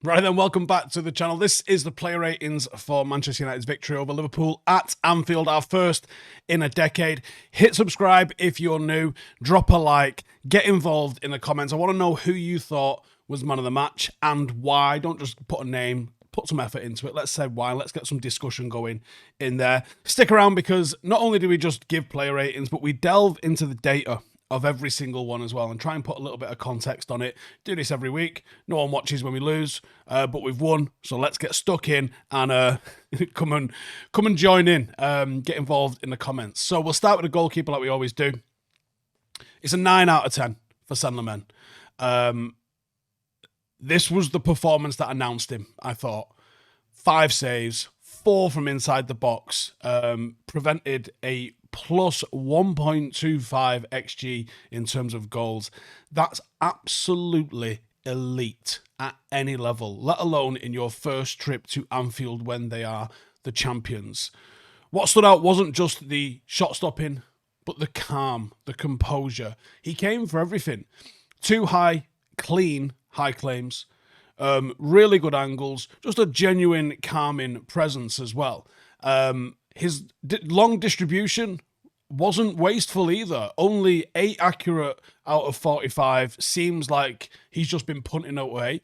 Right then, welcome back to the channel. This is the player ratings for Manchester United's victory over Liverpool at Anfield, our first in a decade. Hit subscribe if you're new, drop a like, get involved in the comments. I want to know who you thought was man of the match and why. Don't just put a name, put some effort into it. Let's say why. Let's get some discussion going in there. Stick around because not only do we just give player ratings, but we delve into the data of every single one as well and try and put a little bit of context on it. Do this every week. No one watches when we lose, but we've won, so let's get stuck in and come and join in, get involved in the comments. So we'll start with the goalkeeper like we always do. It's a 9 out of 10 for Saint Lemain. This was the performance that announced him, I thought. 5 saves, 4 from inside the box, prevented a plus 1.25 XG in terms of goals. That's absolutely elite at any level, let alone in your first trip to Anfield when they are the champions. What stood out wasn't just the shot stopping, but the calm, the composure. He came for everything. 2 clean high claims, really good angles, just a genuine calming presence as well. His long distribution wasn't wasteful either. Only 8 accurate out of 45. Seems like he's just been punting away.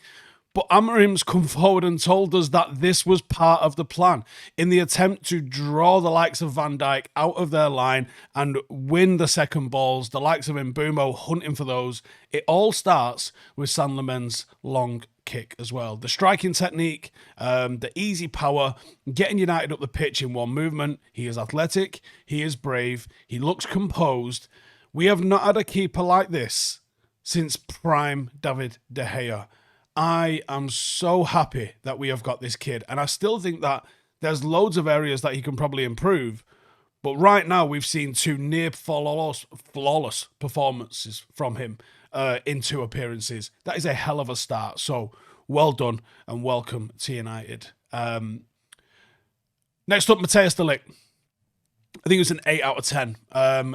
But Amorim's come forward and told us that this was part of the plan in the attempt to draw the likes of Van Dijk out of their line and win the second balls, the likes of Mbuemo hunting for those. It all starts with Saint Lemain's long kick as well. The striking technique, the easy power, getting United up the pitch in one movement. He is athletic, he is brave, he looks composed. We have not had a keeper like this since prime David De Gea. I am so happy that we have got this kid, and I still think that there's loads of areas that he can probably improve. But right now, we've seen 2 near flawless performances from him in 2 appearances. That is a hell of a start. So well done and welcome to United. Next up, Matthijs de Ligt. I think it was an 8 out of 10.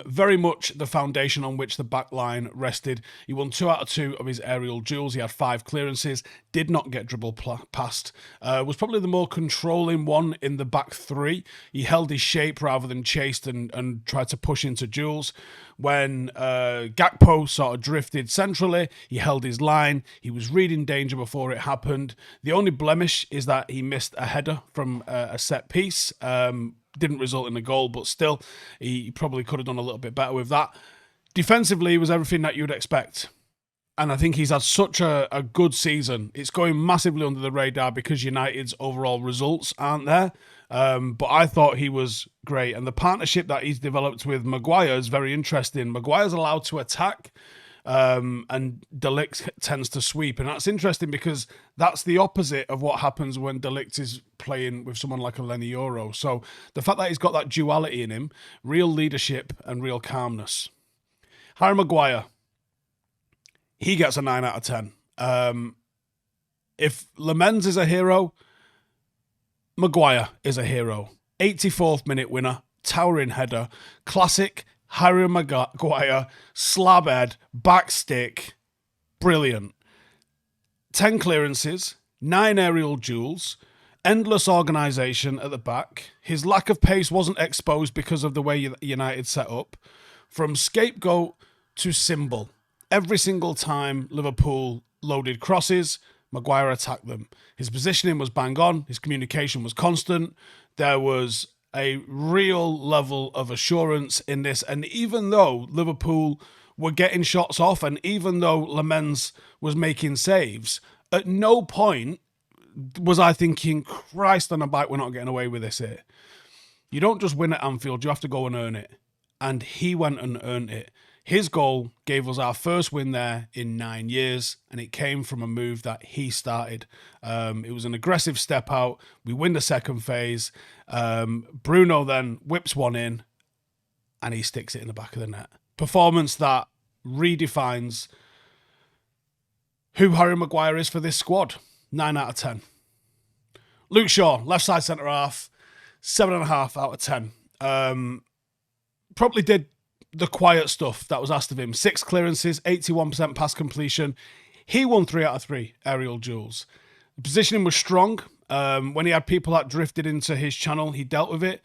Very much the foundation on which the back line rested. He won 2 out of 2 of his aerial duels. He had 5 clearances. Did not get dribbled past. Was probably the more controlling one in the back 3. He held his shape rather than chased and tried to push into duels. When Gakpo sort of drifted centrally, he held his line. He was reading danger before it happened. The only blemish is that he missed a header from a set piece. Didn't result in a goal, but still, he probably could have done a little bit better with that. Defensively, he was everything that you'd expect. And I think he's had such a good season. It's going massively under the radar because United's overall results aren't there. But I thought he was great. And the partnership that he's developed with Maguire is very interesting. Maguire's allowed to attack, and De Ligt tends to sweep. And that's interesting because that's the opposite of what happens when De Ligt is playing with someone like a Lenny Euro. So the fact that he's got that duality in him, real leadership and real calmness. Harry Maguire, he gets a 9 out of 10. If Lemens is a hero, Maguire is a hero. 84th minute winner, towering header, classic Harry Maguire, slab head, back stick, brilliant. 10 clearances, 9 aerial duels, endless organisation at the back. His lack of pace wasn't exposed because of the way United set up. From scapegoat to symbol, every single time Liverpool loaded crosses, Maguire attacked them. His positioning was bang on, his communication was constant, there was a real level of assurance in this. And even though Liverpool were getting shots off and even though Lemens was making saves, at no point was I thinking, Christ on a bike, we're not getting away with this here. You don't just win at Anfield, you have to go and earn it. And he went and earned it. His goal gave us our first win there in 9 years, and it came from a move that he started. It was an aggressive step out. We win the second phase. Bruno then whips one in, and he sticks it in the back of the net. Performance that redefines who Harry Maguire is for this squad. 9 out of 10. Luke Shaw, left side centre half, 7.5 out of 10. Probably did the quiet stuff that was asked of him. 6 clearances, 81% pass completion. He won 3 out of 3 aerial duels. The positioning was strong. When he had people that drifted into his channel, he dealt with it.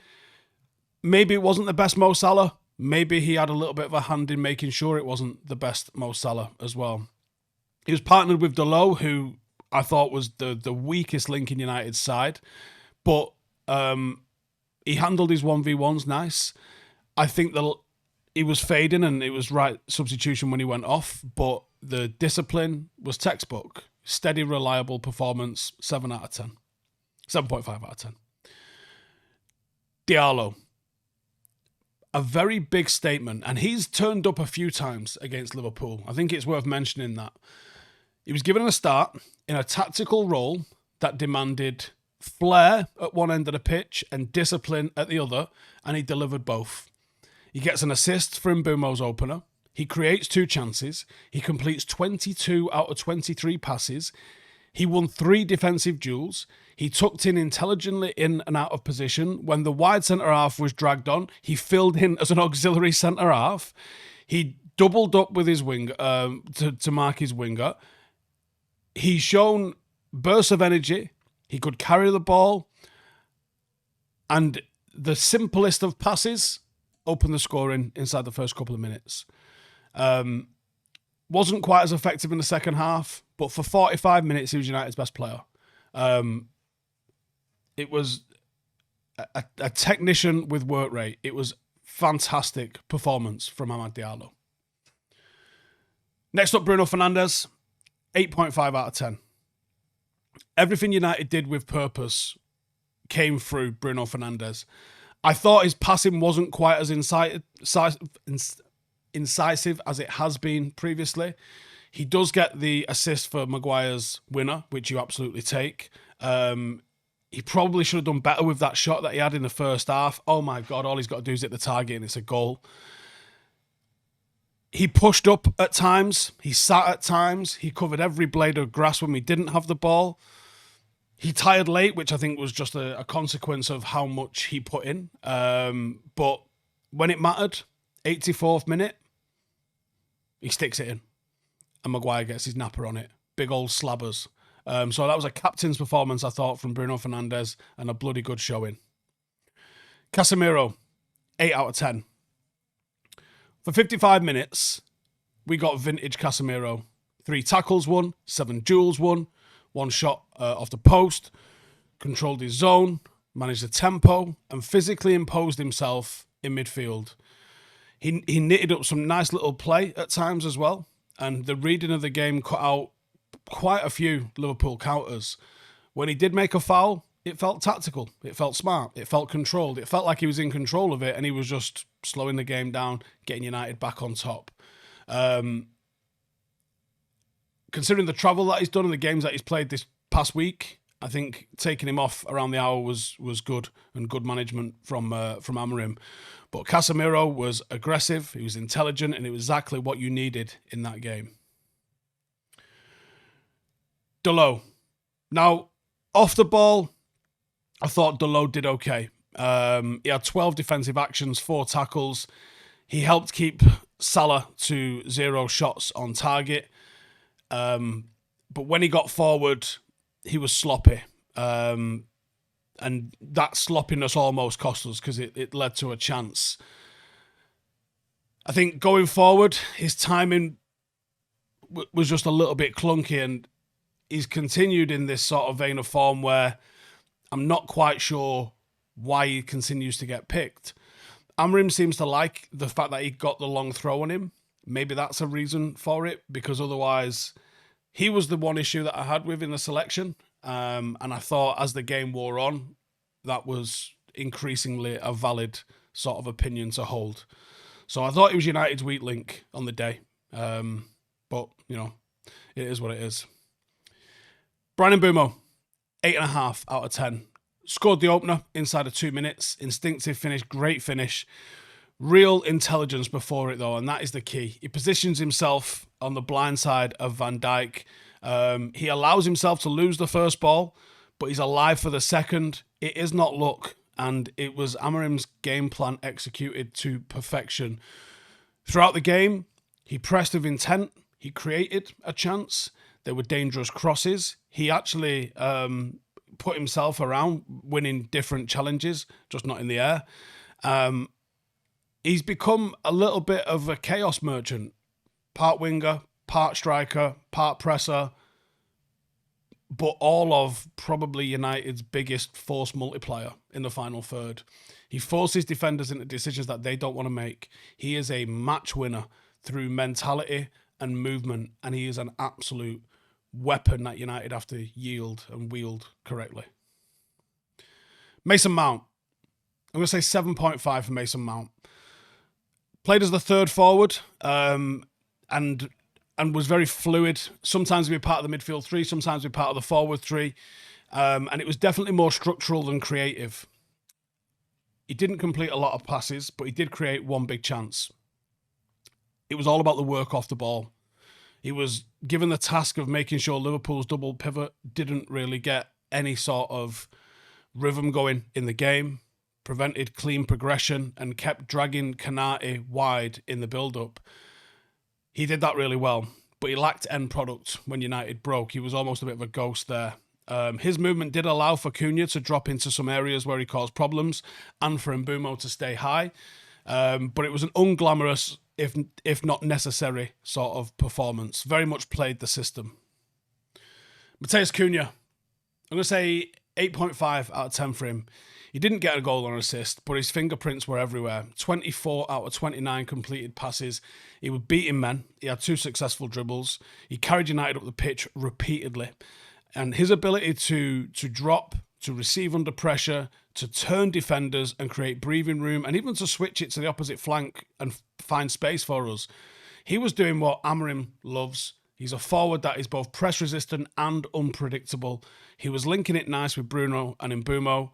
Maybe it wasn't the best Mo Salah. Maybe he had a little bit of a hand in making sure it wasn't the best Mo Salah as well. He was partnered with Dalot, who I thought was the weakest link in United's side. But he handled his 1v1s nice. I think he was fading and it was right substitution when he went off. But the discipline was textbook. Steady, reliable performance, 7 out of 10. 7.5 out of 10. Dalot. A very big statement, and he's turned up a few times against Liverpool. I think it's worth mentioning that. He was given a start in a tactical role that demanded flair at one end of the pitch and discipline at the other, and he delivered both. He gets an assist for Mbuemo's opener. He creates 2 chances. He completes 22 out of 23 passes. He won 3 defensive duels. He tucked in intelligently in and out of position. When the wide centre-half was dragged on, he filled in as an auxiliary centre-half. He doubled up with his wing to mark his winger. He's shown bursts of energy. He could carry the ball. And the simplest of passes opened the scoring inside the first couple of minutes. Wasn't quite as effective in the second half, but for 45 minutes, he was United's best player. It was a technician with work rate. It was fantastic performance from Amad Diallo. Next up, Bruno Fernandes, 8.5 out of 10. Everything United did with purpose came through Bruno Fernandes. I thought his passing wasn't quite as incisive as it has been previously. He does get the assist for Maguire's winner, which you absolutely take. He probably should have done better with that shot that he had in the first half. Oh my God, all he's got to do is hit the target and it's a goal. He pushed up at times. He sat at times. He covered every blade of grass when we didn't have the ball. He tired late, which I think was just a consequence of how much he put in. But when it mattered, 84th minute, he sticks it in. And Maguire gets his napper on it. Big old slabbers. So that was a captain's performance, I thought, from Bruno Fernandes, and a bloody good showing. Casemiro, 8 out of 10. For 55 minutes, we got vintage Casemiro. 3 tackles won, 7 duels won, 1 shot off the post, controlled his zone, managed the tempo, and physically imposed himself in midfield. He knitted up some nice little play at times as well, and the reading of the game cut out quite a few Liverpool counters. When he did make a foul, it felt tactical, it felt smart, it felt controlled, it felt like he was in control of it, and he was just slowing the game down, getting United back on top. Considering the travel that he's done and the games that he's played this past week, I think taking him off around the hour was good, and good management from Amorim. But Casemiro was aggressive, he was intelligent, and it was exactly what you needed in that game. Dalot. Now, off the ball, I thought Dalot did okay. He had 12 defensive actions, 4 tackles. He helped keep Salah to 0 shots on target. But when he got forward, he was sloppy. And that sloppiness almost cost us because it led to a chance. I think going forward, his timing was just a little bit clunky, and he's continued in this sort of vein of form where I'm not quite sure why he continues to get picked. Amorim seems to like the fact that he got the long throw on him. Maybe that's a reason for it, because otherwise he was the one issue that I had with in the selection. And I thought as the game wore on, that was increasingly a valid sort of opinion to hold. So I thought it was United's weak link on the day. But, you know, it is what it is. Bryan Mbuemo, 8.5 out of 10. Scored the opener inside of 2 minutes. Instinctive finish, great finish. Real intelligence before it, though, and that is the key. He positions himself on the blind side of Van Dijk. He allows himself to lose the first ball, but he's alive for the second. It is not luck, and it was Amorim's game plan executed to perfection. Throughout the game, he pressed with intent. He created a chance. They were dangerous crosses. He actually put himself around winning different challenges, just not in the air. He's become a little bit of a chaos merchant. Part winger, part striker, part presser, but all of probably United's biggest force multiplier in the final third. He forces defenders into decisions that they don't want to make. He is a match winner through mentality and movement, and he is an absolute weapon that United have to yield and wield correctly. Mason Mount. I'm going to say 7.5 for Mason Mount. Played as the third forward and was very fluid. Sometimes he'd be part of the midfield three, sometimes he'd be part of the forward three. And it was definitely more structural than creative. He didn't complete a lot of passes, but he did create one big chance. It was all about the work off the ball. He was given the task of making sure Liverpool's double pivot didn't really get any sort of rhythm going in the game, prevented clean progression, and kept dragging Konate wide in the build-up. He did that really well, but he lacked end product when United broke. He was almost a bit of a ghost there. His movement did allow for Cunha to drop into some areas where he caused problems and for Mbuemo to stay high. But it was an unglamorous, if not necessary, sort of performance. Very much played the system. Matheus Cunha. I'm going to say 8.5 out of 10 for him. He didn't get a goal or an assist, but his fingerprints were everywhere. 24 out of 29 completed passes. He was beating men. He had 2 successful dribbles. He carried United up the pitch repeatedly. And his ability to drop, to receive under pressure, to turn defenders and create breathing room, and even to switch it to the opposite flank and find space for us. He was doing what Amorim loves. He's a forward that is both press resistant and unpredictable. He was linking it nice with Bruno and Mbuemo.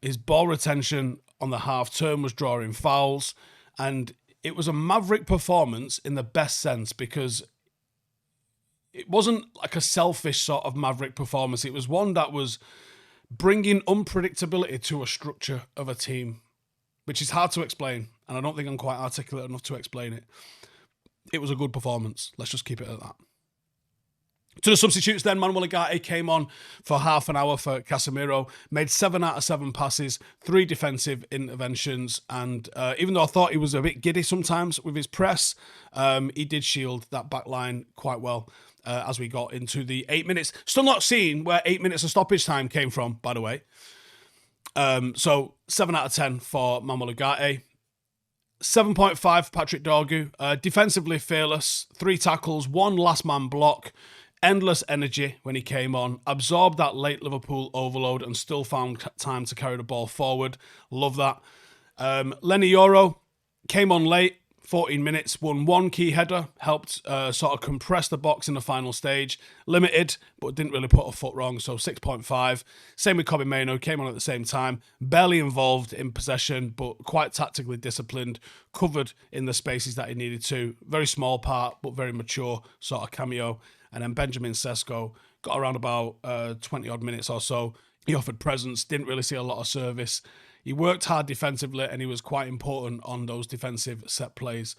His ball retention on the half turn was drawing fouls, and it was a maverick performance in the best sense, because it wasn't like a selfish sort of maverick performance. It was one that was bringing unpredictability to a structure of a team, which is hard to explain, and I don't think I'm quite articulate enough to explain it. It was a good performance. Let's just keep it at that. To the substitutes then, Manuel Ugarte came on for half an hour for Casemiro, made 7 out of 7 passes, 3 defensive interventions, and even though I thought he was a bit giddy sometimes with his press, he did shield that back line quite well as we got into the 8 minutes. Still not seeing where 8 minutes of stoppage time came from, by the way. So 7 out of 10 for Manuel Ugarte. 7.5 for Patrick Dorgu. Defensively fearless, 3 tackles, 1 last man block. Endless energy when he came on, absorbed that late Liverpool overload and still found time to carry the ball forward. Love that. Lenny Yoro came on late, 14 minutes, won 1 key header, helped sort of compress the box in the final stage. Limited, but didn't really put a foot wrong, so 6.5. Same with Mainoo, came on at the same time. Barely involved in possession, but quite tactically disciplined, covered in the spaces that he needed to. Very small part, but very mature sort of cameo. And then Benjamin Sesko got around about 20-odd minutes or so. He offered presence, didn't really see a lot of service. He worked hard defensively, and he was quite important on those defensive set plays.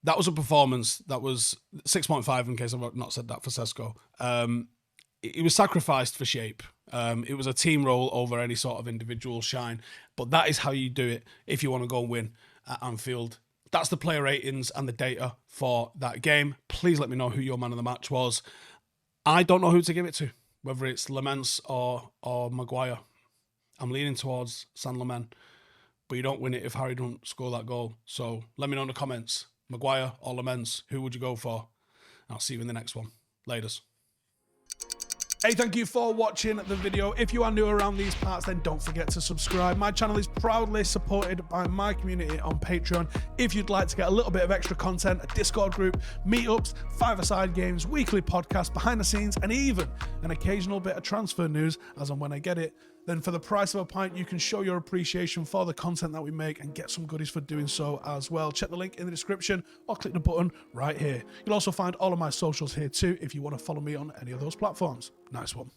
That was a performance that was 6.5, in case I've not said that for Sesko. He was sacrificed for shape. It was a team role over any sort of individual shine. But that is how you do it if you want to go and win at Anfield. That's the player ratings and the data for that game. Please let me know who your man of the match was. I don't know who to give it to, whether it's Lamens or Maguire. I'm leaning towards San Lamen, but you don't win it if Harry don't score that goal. So let me know in the comments, Maguire or Lamens, who would you go for? I'll see you in the next one. Laters. Hey, thank you for watching the video. If you are new around these parts, then don't forget to subscribe. My channel is proudly supported by my community on Patreon. If you'd like to get a little bit of extra content, a Discord group, meetups, 5-a-side games, weekly podcasts, behind the scenes, and even an occasional bit of transfer news as and when I get it, then for the price of a pint, you can show your appreciation for the content that we make and get some goodies for doing so as well. Check the link in the description or click the button right here. You'll also find all of my socials here too if you want to follow me on any of those platforms. Nice one.